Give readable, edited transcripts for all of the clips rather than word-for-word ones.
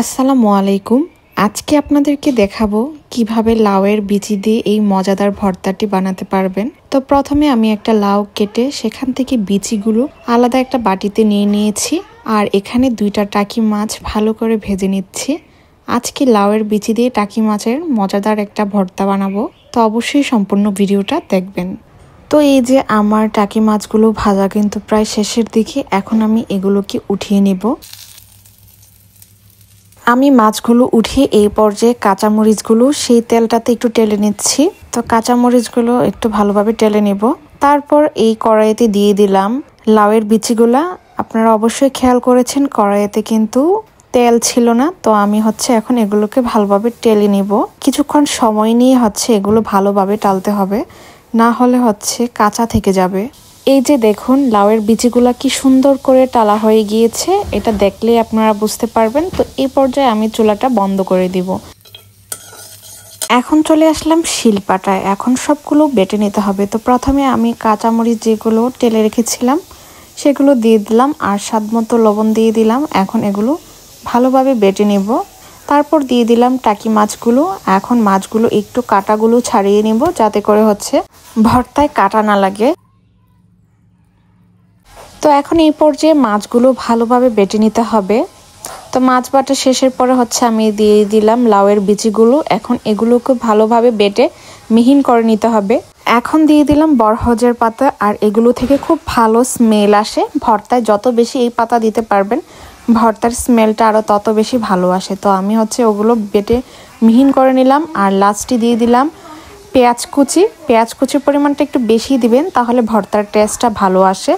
আসসালামু আলাইকুম। আজকে আপনাদেরকে দেখাবো কিভাবে লাউয়ের বিচি দিয়ে এই মজাদার ভর্তাটি বানাতে পারবেন। তো প্রথমে আমি একটা লাউ কেটে সেখান থেকে বিচিগুলো আলাদা একটা বাটিতে নিয়ে নিয়েছি, আর এখানে 2টা টাকি মাছ ভালো করে ভেজে নিচ্ছি। আজকে লাউয়ের বিচি দিয়ে টাকি মাছের মজাদার একটা ভর্তা বানাবো, তো অবশ্যই সম্পূর্ণ ভিডিওটা দেখবেন। তো এই যে আমার টাকি মাছগুলো ভাজা কিন্তু প্রায় শেষের দিকে, এখন আমি এগুলোকে উঠিয়ে নেব। আমি মাছগুলো উঠিয়ে এই পর্যায়ে কাঁচামরিচগুলো সেই তেলটাতে একটু টেলে নিচ্ছি। তো কাঁচামরিচগুলো একটু ভালোভাবে টেলে নেব। তারপর এই কড়াইতে দিয়ে দিলাম লাউয়ের বিচিগুলা। আপনারা অবশ্যই খেয়াল করেছেন কড়াইতে কিন্তু তেল ছিল না, তো আমি এখন এগুলোকে ভালোভাবে টেলে নেব। কিছুক্ষণ সময় নিয়ে এগুলো ভালোভাবে টালতে হবে, না হলে কাঁচা থেকে যাবে। এই যে দেখুন লাউয়ের বিচিগুলা কি সুন্দর করে টালা হয়ে গিয়েছে, এটা দেখলে আপনারা বুঝতে পারবেন। তো এই পর্যায়ে আমি চুলাটা বন্ধ করে দিব। এখন চলে আসলাম শিলপাটায়। এখন সবগুলো বেটে নিতে হবে। তো প্রথমে আমি কাঁচামরিচ যেগুলো টেলে রেখেছিলাম সেগুলো দিয়ে দিলাম, আর স্বাদমতো লবণ দিয়ে দিলাম। এখন এগুলো ভালোভাবে বেটে নেব। তারপর দিয়ে দিলাম টাকি মাছগুলো। এখন মাছগুলো একটু কাঁটাগুলো ছাড়িয়ে নেব, যাতে করে ভর্তায় কাঁটা না লাগে। তো এখন এই পর্যায়ে মাছগুলো ভালোভাবে বেটে নিতে হবে। তো মাছ বাটা শেষের পরে আমি দিয়ে দিলাম লাউয়ের বিচিগুলো। এখন এগুলোকে ভালোভাবে বেটে মিহিন করে নিতে হবে। এখন দিয়ে দিলাম বরহজের পাতা, আর এগুলো থেকে খুব ভালো স্মেল আসে। ভর্তায় যত বেশি এই পাতা দিতে পারবেন ভর্তার স্মেলটা আরও তত বেশি ভালো আসে। তো আমি ওগুলো বেটে মিহিন করে নিলাম। আর লাস্টে দিয়ে দিলাম পেঁয়াজ কুচি। পেঁয়াজ কুচির পরিমাণটা একটু বেশি দিবেন, তাহলে ভর্তার টেস্টটা ভালো আসে।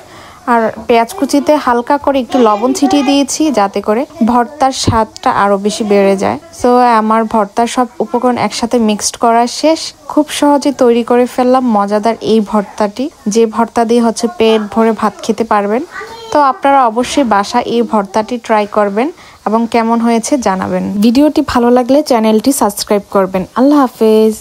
আর পেঁয়াজ কুচিতে হালকা করে একটু লবণ ছিটিয়ে দিয়েছি, যাতে করে ভর্তার স্বাদটা আরও বেশি বেড়ে যায়। সো আমার ভর্তার সব উপকরণ একসাথে মিক্সড করা শেষ। খুব সহজে তৈরি করে ফেললাম মজাদার এই ভর্তাটি, যে ভর্তা দিয়ে পেট ভরে ভাত খেতে পারবেন। তো আপনারা অবশ্যই বাসায় এই ভর্তাটি ট্রাই করবেন এবং কেমন হয়েছে জানাবেন। ভিডিওটি ভালো লাগলে চ্যানেলটি সাবস্ক্রাইব করবেন। আল্লাহ হাফেজ।